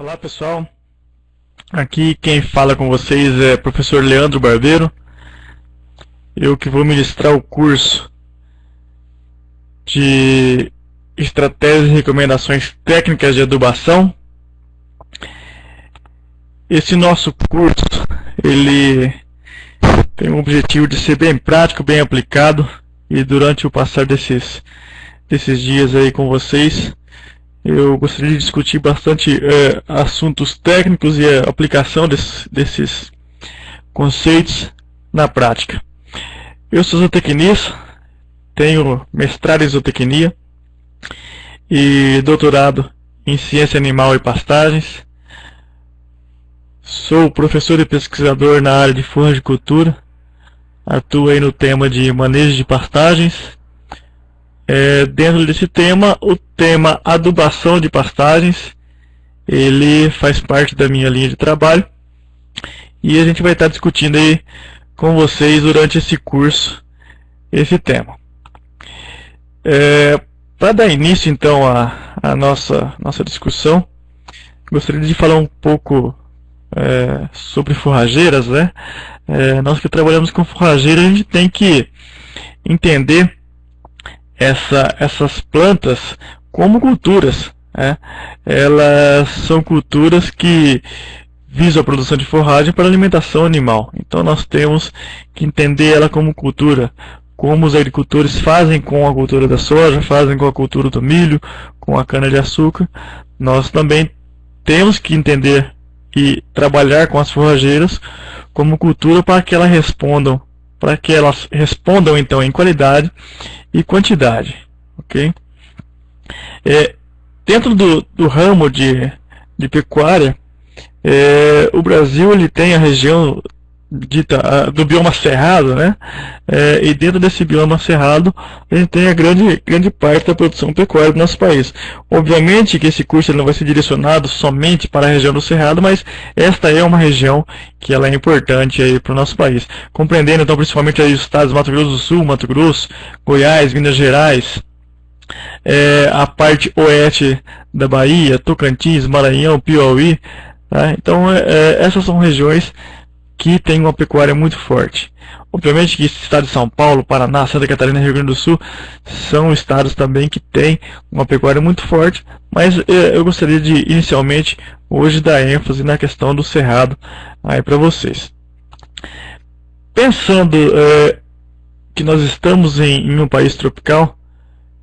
Olá pessoal, aqui quem fala com vocês é o professor Leandro Barbeiro. Eu que vou ministrar o curso de Estratégias e Recomendações Técnicas de Adubação. Esse nosso curso, ele tem o objetivo de ser bem prático, bem aplicado, e durante o passar desses dias aí com vocês, eu gostaria de discutir bastante assuntos técnicos e a aplicação desses conceitos na prática. Eu sou zootecnista, tenho mestrado em zootecnia e doutorado em ciência animal e pastagens. Sou professor e pesquisador na área de forragicultura, atuo aí no tema de manejo de pastagens. Dentro desse tema, o tema adubação de pastagens, ele faz parte da minha linha de trabalho e a gente vai estar discutindo aí com vocês durante esse curso esse tema. Para dar início então à nossa discussão, gostaria de falar um pouco sobre forrageiras, né? Nós que trabalhamos com forrageiras, a gente tem que entender essas plantas como culturas, né? Elas são culturas que visam a produção de forragem para alimentação animal. Então nós temos que entender ela como cultura, como os agricultores fazem com a cultura da soja, fazem com a cultura do milho, com a cana-de-açúcar. Nós também temos que entender e trabalhar com as forrageiras como cultura para que elas respondam então em qualidade e quantidade, ok? Dentro do ramo de pecuária, o Brasil ele tem a região dita do bioma cerrado, né? E dentro desse bioma cerrado a gente tem a grande parte da produção pecuária do nosso país. Obviamente que esse curso ele não vai ser direcionado somente para a região do cerrado, mas esta é uma região que ela é importante aí para o nosso país, compreendendo então principalmente aí os estados de Mato Grosso do Sul, Mato Grosso, Goiás, Minas Gerais, a parte oeste da Bahia, Tocantins, Maranhão, Piauí, tá? Então essas são regiões que tem uma pecuária muito forte. Obviamente que esse estado de São Paulo, Paraná, Santa Catarina e Rio Grande do Sul são estados também que têm uma pecuária muito forte, mas eu gostaria de inicialmente hoje dar ênfase na questão do cerrado aí para vocês. Pensando que nós estamos em um país tropical,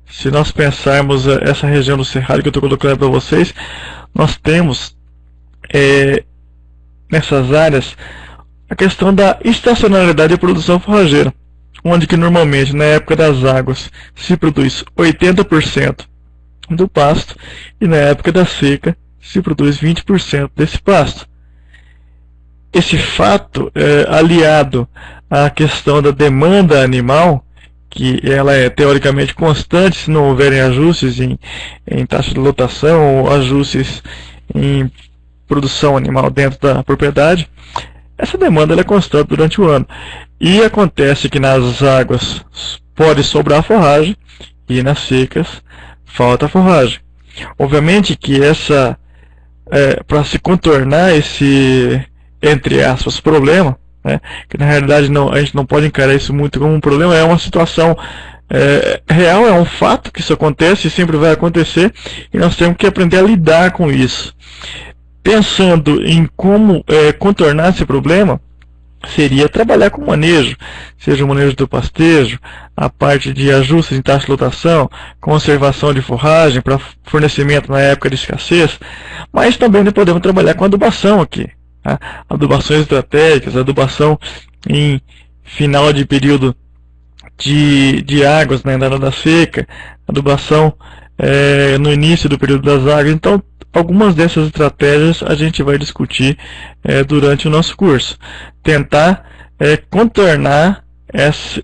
se nós pensarmos essa região do cerrado que eu estou colocando para vocês, nós temos nessas áreas a questão da estacionalidade de produção forrageira, onde que normalmente na época das águas se produz 80% do pasto e na época da seca se produz 20% desse pasto. Esse fato aliado à questão da demanda animal, que ela é teoricamente constante se não houverem ajustes em taxa de lotação ou ajustes em produção animal dentro da propriedade, essa demanda ela é constante durante o ano. E acontece que nas águas pode sobrar forragem e nas secas falta forragem. Obviamente que para se contornar esse, entre aspas, problema, né, que na realidade a gente não pode encarar isso muito como um problema, é uma situação real, é um fato que isso acontece e sempre vai acontecer, e nós temos que aprender a lidar com isso. Pensando em como contornar esse problema, seria trabalhar com manejo, seja o manejo do pastejo, a parte de ajustes em taxa de lotação, conservação de forragem para fornecimento na época de escassez, mas também podemos trabalhar com adubação aqui, tá? Adubações estratégicas, adubação em final de período de águas na entrada da seca, adubação no início do período das águas. Então, algumas dessas estratégias a gente vai discutir durante o nosso curso. Tentar contornar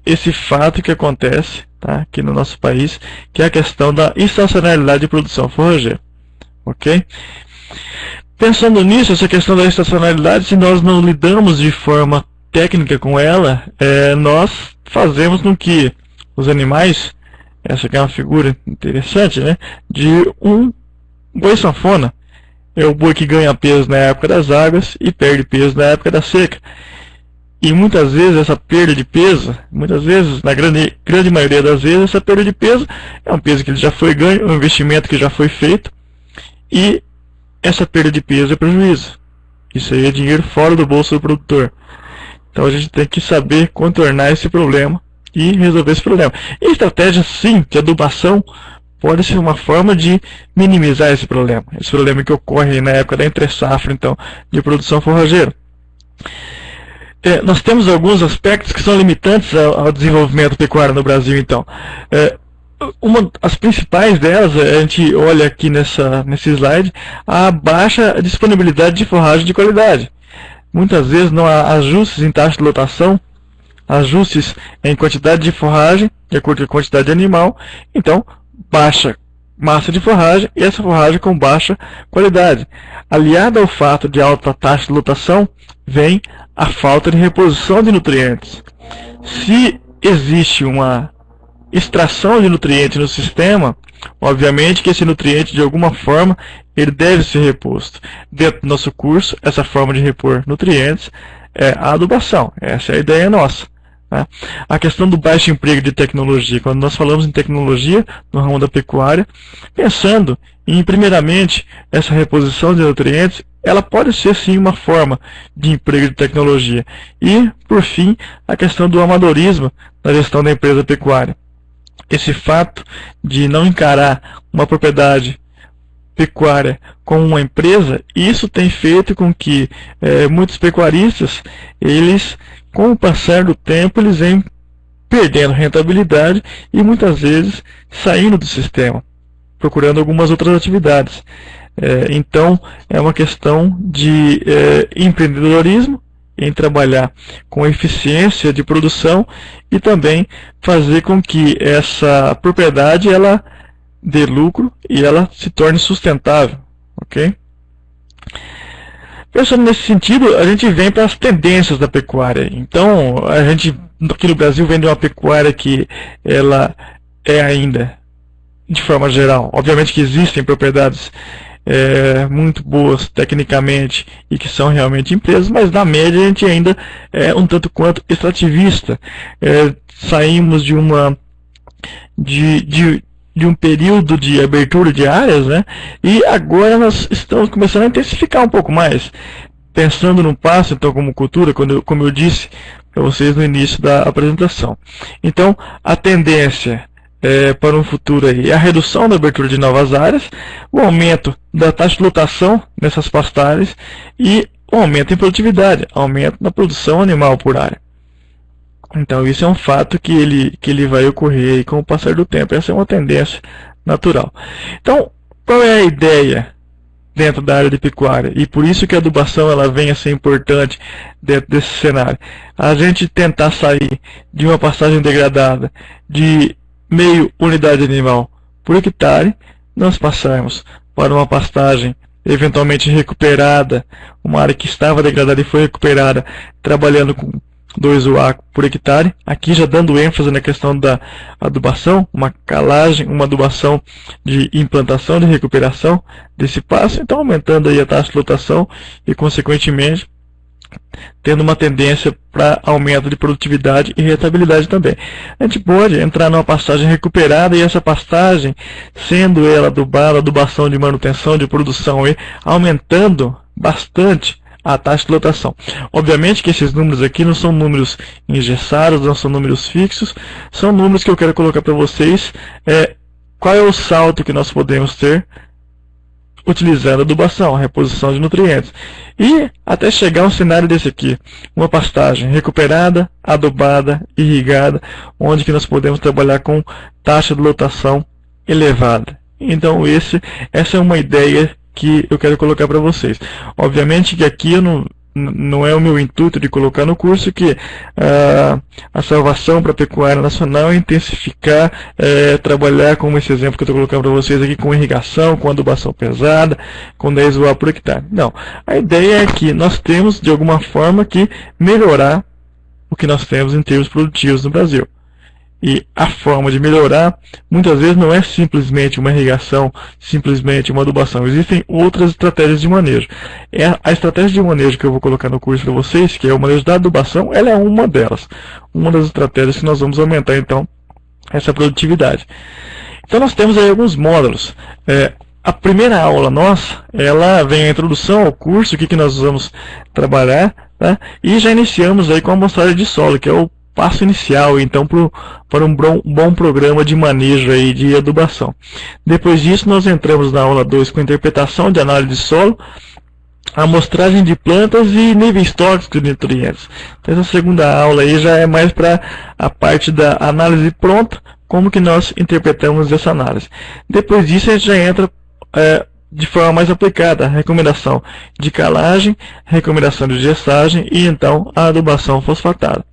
esse fato que acontece, tá, aqui no nosso país, que é a questão da estacionalidade de produção forrageira. Ok? Pensando nisso, essa questão da estacionalidade, se nós não lidamos de forma técnica com ela, nós fazemos com que os animais, essa aqui é uma figura interessante, né, de um boi sanfona. é o boi que ganha peso na época das águas e perde peso na época da seca. E muitas vezes essa perda de peso, muitas vezes, na grande maioria das vezes, essa perda de peso é um peso que já foi ganho, um investimento que já foi feito, e essa perda de peso é prejuízo. Isso aí é dinheiro fora do bolso do produtor. Então a gente tem que saber contornar esse problema e resolver esse problema. E estratégia, sim, de adubação pode ser uma forma de minimizar esse problema que ocorre na época da entre-safra, então, de produção forrageira. Nós temos alguns aspectos que são limitantes ao desenvolvimento pecuário no Brasil, então. As principais delas, a gente olha aqui nesse slide, a baixa disponibilidade de forragem de qualidade. Muitas vezes não há ajustes em taxa de lotação, ajustes em quantidade de forragem, de acordo com a quantidade de animal, então baixa massa de forragem e essa forragem com baixa qualidade. Aliada ao fato de alta taxa de lotação, vem a falta de reposição de nutrientes. Se existe uma extração de nutrientes no sistema, obviamente que esse nutriente, de alguma forma, ele deve ser reposto. Dentro do nosso curso, essa forma de repor nutrientes é a adubação. Essa é a ideia nossa. A questão do baixo emprego de tecnologia. Quando nós falamos em tecnologia no ramo da pecuária, pensando em, primeiramente, essa reposição de nutrientes, ela pode ser sim uma forma de emprego de tecnologia. E, por fim, a questão do amadorismo na gestão da empresa pecuária. Esse fato de não encarar uma propriedade pecuária como uma empresa, isso tem feito com que muitos pecuaristas, eles, com o passar do tempo, eles vêm perdendo rentabilidade e muitas vezes saindo do sistema, procurando algumas outras atividades. Então, é uma questão de empreendedorismo, em trabalhar com eficiência de produção e também fazer com que essa propriedade ela dê lucro e ela se torne sustentável, ok? Pensando nesse sentido, a gente vem para as tendências da pecuária. Então, a gente aqui no Brasil vem de uma pecuária que ela é ainda, de forma geral, obviamente que existem propriedades muito boas tecnicamente e que são realmente empresas, mas na média a gente ainda é um tanto quanto extrativista. Saímos de um período de abertura de áreas, né? E agora nós estamos começando a intensificar um pouco mais, pensando no pasto, então, como cultura, como eu disse para vocês no início da apresentação. Então, a tendência para um futuro aí é a redução da abertura de novas áreas, o aumento da taxa de lotação nessas pastagens e o aumento em produtividade, aumento na produção animal por área. Então isso é um fato que ele vai ocorrer aí com o passar do tempo. Essa é uma tendência natural. Então, qual é a ideia dentro da área de pecuária? E por isso que a adubação ela vem a ser importante dentro desse cenário. A gente tentar sair de uma pastagem degradada de meio unidade animal por hectare, nós passarmos para uma pastagem eventualmente recuperada, uma área que estava degradada e foi recuperada, trabalhando com 2 UA por hectare, aqui já dando ênfase na questão da adubação, uma calagem, uma adubação de implantação, de recuperação desse pasto, então aumentando aí a taxa de lotação e consequentemente tendo uma tendência para aumento de produtividade e rentabilidade também. A gente pode entrar numa pastagem recuperada e essa pastagem, sendo ela adubada, adubação de manutenção, de produção, e aumentando bastante a taxa de lotação. Obviamente que esses números aqui não são números engessados, não são números fixos, são números que eu quero colocar para vocês. Qual é o salto que nós podemos ter utilizando a adubação, a reposição de nutrientes. E até chegar a um cenário desse aqui, uma pastagem recuperada, adubada, irrigada, onde que nós podemos trabalhar com taxa de lotação elevada. Então essa é uma ideia que eu quero colocar para vocês. Obviamente que aqui eu não é o meu intuito de colocar no curso que a salvação para a pecuária nacional é intensificar, trabalhar como esse exemplo que eu estou colocando para vocês aqui, com irrigação, com adubação pesada, com 10 UA por hectare. Não, a ideia é que nós temos de alguma forma que melhorar o que nós temos em termos produtivos no Brasil. E a forma de melhorar, muitas vezes não é simplesmente uma irrigação, simplesmente uma adubação. Existem outras estratégias de manejo. A estratégia de manejo que eu vou colocar no curso para vocês, que é o manejo da adubação, ela é uma delas. Uma das estratégias que nós vamos aumentar, então, essa produtividade. Então nós temos aí alguns módulos. A primeira aula nossa, ela vem a introdução ao curso, o que nós vamos trabalhar, tá? E já iniciamos aí com a amostragem de solo, que é o passo inicial, então, para um bom programa de manejo aí de adubação. Depois disso, nós entramos na aula 2 com interpretação de análise de solo, amostragem de plantas e níveis tóxicos de nutrientes. Então, essa segunda aula aí já é mais para a parte da análise pronta, como que nós interpretamos essa análise. Depois disso, a gente já entra de forma mais aplicada, a recomendação de calagem, recomendação de gestagem e então a adubação fosfatada.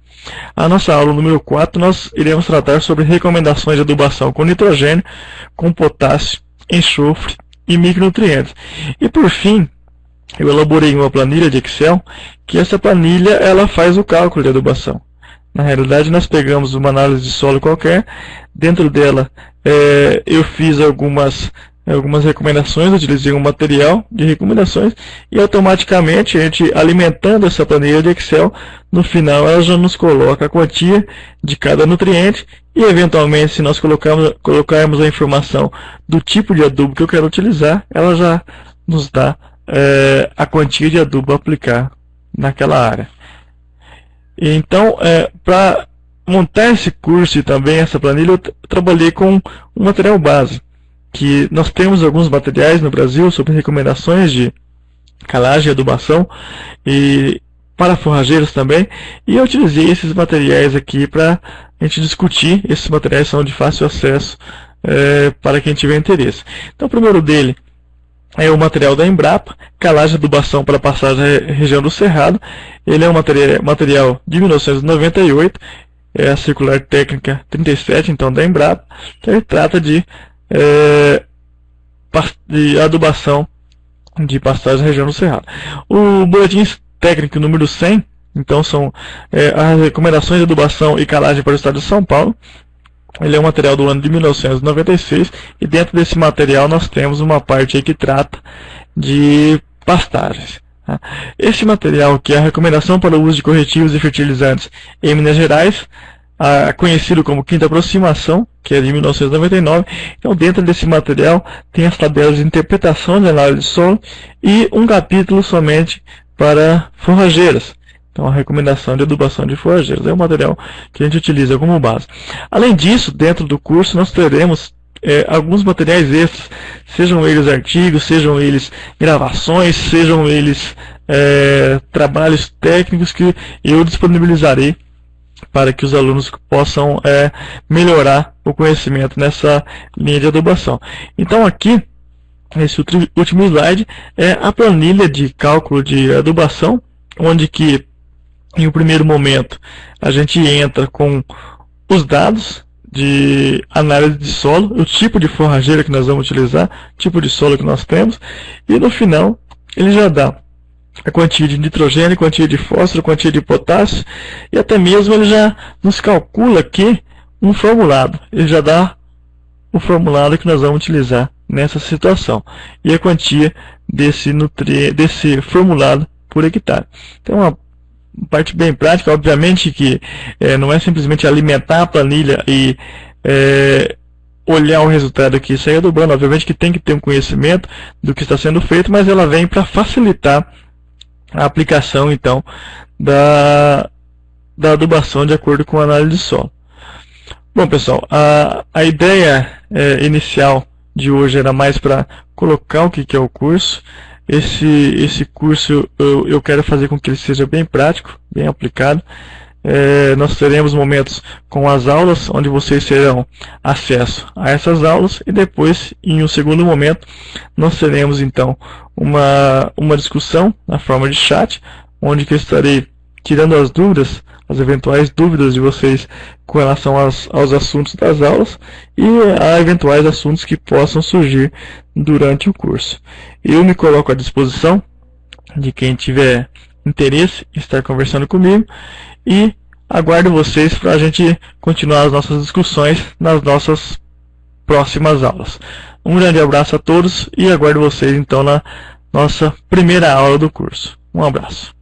A nossa aula número 4, nós iremos tratar sobre recomendações de adubação com nitrogênio, com potássio, enxofre e micronutrientes. E por fim, eu elaborei uma planilha de Excel, que essa planilha ela faz o cálculo de adubação. Na realidade, nós pegamos uma análise de solo qualquer, dentro dela eu fiz algumas recomendações, utilizei um material de recomendações e automaticamente a gente alimentando essa planilha de Excel, no final ela já nos coloca a quantia de cada nutriente e eventualmente se nós colocarmos a informação do tipo de adubo que eu quero utilizar, ela já nos dá a quantia de adubo a aplicar naquela área. Então, para montar esse curso e também essa planilha, eu trabalhei com um material base, que nós temos alguns materiais no Brasil sobre recomendações de calagem e adubação e para forrageiros também, e eu utilizei esses materiais aqui para a gente discutir. Esses materiais são de fácil acesso para quem tiver interesse. Então o primeiro dele é o material da Embrapa, calagem e adubação para passagem à região do Cerrado. Ele é um material de 1998, é a circular técnica 37, então da Embrapa, que ele trata de adubação de pastagem na região do Cerrado. O boletim técnico número 100, então são as recomendações de adubação e calagem para o estado de São Paulo. Ele é um material do ano de 1996 e dentro desse material nós temos uma parte aí que trata de pastagens. Esse material, que é a recomendação para o uso de corretivos e fertilizantes em Minas Gerais, conhecido como Quinta Aproximação, que é de 1999. Então, dentro desse material tem as tabelas de interpretação de análise de solo e um capítulo somente para forrageiras. Então, a recomendação de adubação de forrageiras é um material que a gente utiliza como base. Além disso, dentro do curso nós teremos alguns materiais extras, sejam eles artigos, sejam eles gravações, sejam eles trabalhos técnicos que eu disponibilizarei para que os alunos possam melhorar o conhecimento nessa linha de adubação. Então aqui, esse último slide é a planilha de cálculo de adubação, onde que em um primeiro momento a gente entra com os dados de análise de solo, o tipo de forrageira que nós vamos utilizar, tipo de solo que nós temos, e no final ele já dá a quantia de nitrogênio, quantia de fósforo, quantia de potássio, e até mesmo ele já nos calcula aqui um formulado. Ele já dá o formulado que nós vamos utilizar nessa situação e a quantia desse formulado por hectare. Então, uma parte bem prática, obviamente que não é simplesmente alimentar a planilha e olhar o resultado aqui e sair adubando. Obviamente que tem que ter um conhecimento do que está sendo feito, mas ela vem para facilitar a aplicação então da adubação de acordo com a análise de solo. Bom, pessoal, a ideia inicial de hoje era mais para colocar o que é o curso. Esse curso eu quero fazer com que ele seja bem prático, bem aplicado. Nós teremos momentos com as aulas, onde vocês terão acesso a essas aulas, e depois, em um segundo momento, nós teremos então uma discussão na forma de chat, onde que eu estarei tirando as dúvidas, as eventuais dúvidas de vocês com relação aos assuntos das aulas e a eventuais assuntos que possam surgir durante o curso. Eu me coloco à disposição de quem tiver interesse em estar conversando comigo, e Aguardo vocês para a gente continuar as nossas discussões nas nossas próximas aulas. Um grande abraço a todos e aguardo vocês então na nossa primeira aula do curso. Um abraço.